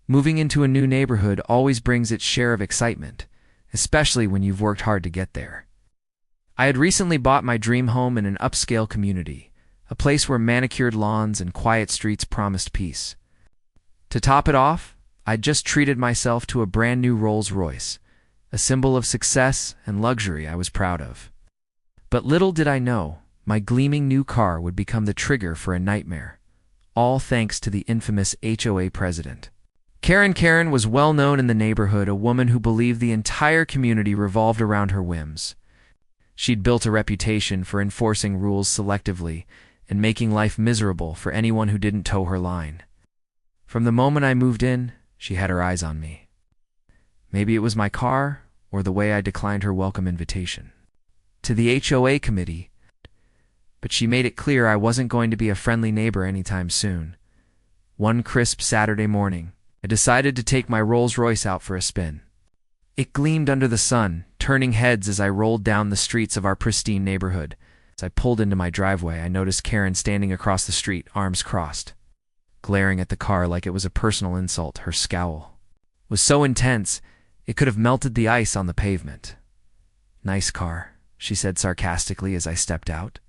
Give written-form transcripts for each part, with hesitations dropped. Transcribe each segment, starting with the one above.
Moving into a new neighborhood always brings its share of excitement, especially when you've worked hard to get there. I had recently bought my dream home in an upscale community, a place where manicured lawns and quiet streets promised peace. To top it off, I'd just treated myself to a brand new Rolls Royce, a symbol of success and luxury I was proud of. But little did I know, my gleaming new car would become the trigger for a nightmare, all thanks to the infamous HOA president. Karen was well known in the neighborhood, a woman who believed the entire community revolved around her whims. She'd built a reputation for enforcing rules selectively and making life miserable for anyone who didn't toe her line. From the moment I moved in, she had her eyes on me. Maybe it was my car or the way I declined her welcome invitation to the HOA committee, but she made it clear I wasn't going to be a friendly neighbor anytime soon. One crisp Saturday morning, I decided to take my Rolls Royce out for a spin. It gleamed under the sun, turning heads as I rolled down the streets of our pristine neighborhood. As I pulled into my driveway, I noticed Karen standing across the street, arms crossed, glaring at the car like it was a personal insult. Her scowl was so intense, it could have melted the ice on the pavement. "Nice car," she said sarcastically as I stepped out.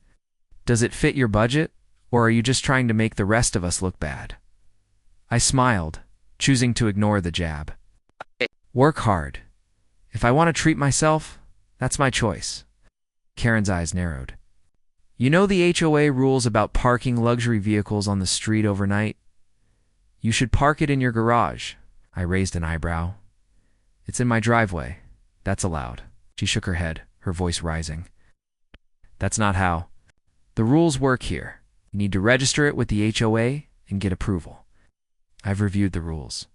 "Does it fit your budget, or are you just trying to make the rest of us look bad?" I smiled, choosing to ignore the jab. "Work hard. If I want to treat myself, that's my choice." Karen's eyes narrowed. "You know the HOA rules about parking luxury vehicles on the street overnight? You should park it in your garage." I raised an eyebrow. "It's in my driveway. That's allowed." She shook her head, her voice rising. "That's not how. The rules work here. You need to register it with the HOA and get approval." "I've reviewed the rules.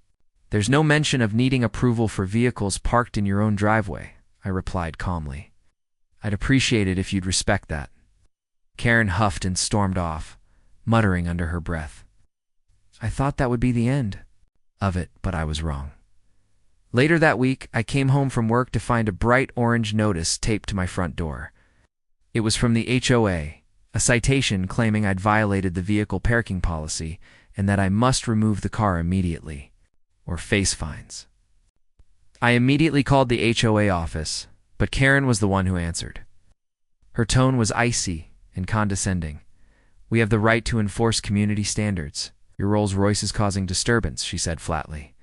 There's no mention of needing approval for vehicles parked in your own driveway," I replied calmly. "I'd appreciate it if you'd respect that." Karen huffed and stormed off, muttering under her breath. I thought that would be the end of it, but I was wrong. Later that week, I came home from work to find a bright orange notice taped to my front door. It was from the HOA, a citation claiming I'd violated the vehicle parking policy and that I must remove the car immediately, or face fines. I immediately called the HOA office, but Karen was the one who answered. Her tone was icy and condescending. "We have the right to enforce community standards. Your Rolls Royce is causing disturbance," she said flatly.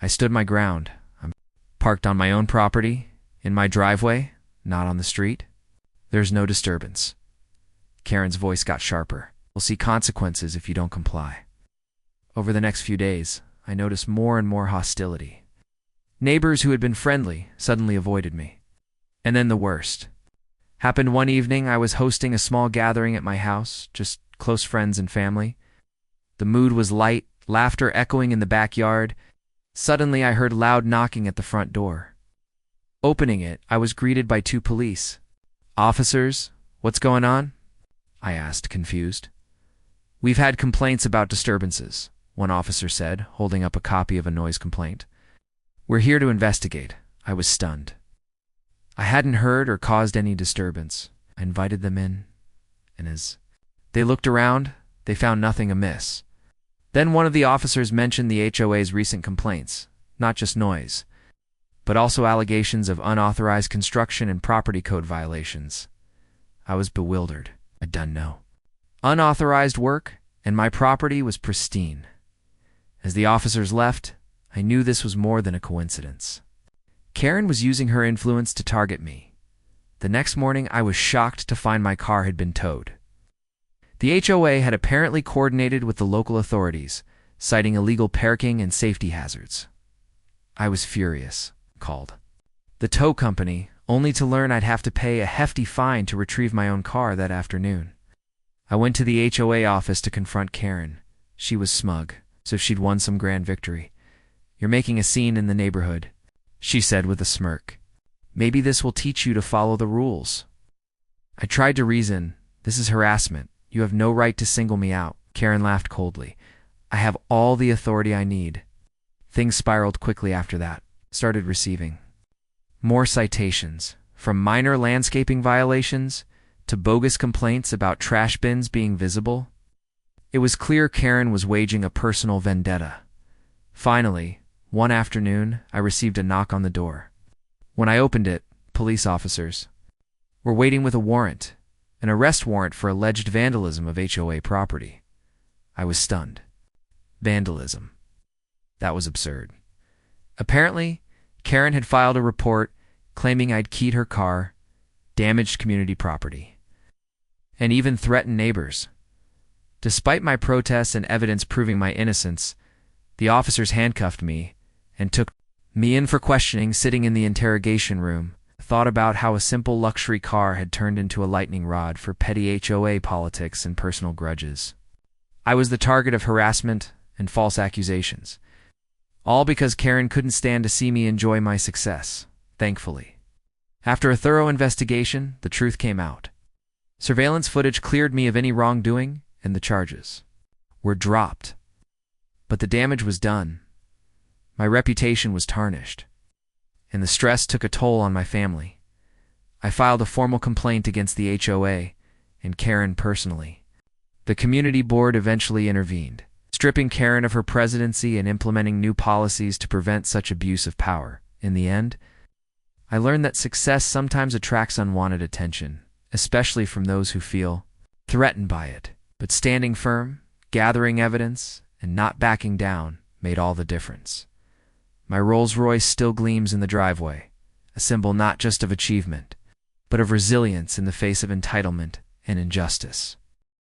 I stood my ground. I'm parked on my own property, in my driveway, not on the street. "There's no disturbance." Karen's voice got sharper. "We'll see consequences if you don't comply." Over the next few days, I noticed more and more hostility. Neighbors who had been friendly suddenly avoided me. And then the worst happened one evening. I was hosting a small gathering at my house, just close friends and family. The mood was light, laughter echoing in the backyard. Suddenly, I heard loud knocking at the front door. Opening it, I was greeted by two police. "Officers, what's going on?" I asked, confused. "We've had complaints about disturbances," one officer said, holding up a copy of a noise complaint. "We're here to investigate." I was stunned. I hadn't heard or caused any disturbance. I invited them in, and as they looked around, they found nothing amiss. Then one of the officers mentioned the HOA's recent complaints, not just noise, but also allegations of unauthorized construction and property code violations. I was bewildered. I'd done no unauthorized work, and my property was pristine. As the officers left, I knew this was more than a coincidence. Karen was using her influence to target me. The next morning, I was shocked to find my car had been towed. The HOA had apparently coordinated with the local authorities, citing illegal parking and safety hazards. I was furious. Called the tow company, only to learn I'd have to pay a hefty fine to retrieve my own car that afternoon. I went to the HOA office to confront Karen. She was smug, so she'd won some grand victory. "You're making a scene in the neighborhood," she said with a smirk. "Maybe this will teach you to follow the rules." I tried to reason. "This is harassment. You have no right to single me out." Karen laughed coldly. "I have all the authority I need." Things spiraled quickly after that. Started receiving more citations, from minor landscaping violations to bogus complaints about trash bins being visible. It was clear Karen was waging a personal vendetta. Finally, one afternoon, I received a knock on the door. When I opened it, police officers were waiting with a warrant, an arrest warrant for alleged vandalism of HOA property. I was stunned. Vandalism. That was absurd. Apparently, Karen had filed a report claiming I'd keyed her car, damaged community property, and even threatened neighbors. Despite my protests and evidence proving my innocence, the officers handcuffed me and took me in for questioning. Sitting in the interrogation room, I thought about how a simple luxury car had turned into a lightning rod for petty HOA politics and personal grudges. I was the target of harassment and false accusations, all because Karen couldn't stand to see me enjoy my success, thankfully. After a thorough investigation, the truth came out. Surveillance footage cleared me of any wrongdoing, and the charges were dropped. But the damage was done. My reputation was tarnished, and the stress took a toll on my family. I filed a formal complaint against the HOA and Karen personally. The community board eventually intervened, stripping Karen of her presidency and implementing new policies to prevent such abuse of power. In the end, I learned that success sometimes attracts unwanted attention, especially from those who feel threatened by it. But standing firm, gathering evidence, and not backing down made all the difference. My Rolls Royce still gleams in the driveway, a symbol not just of achievement, but of resilience in the face of entitlement and injustice.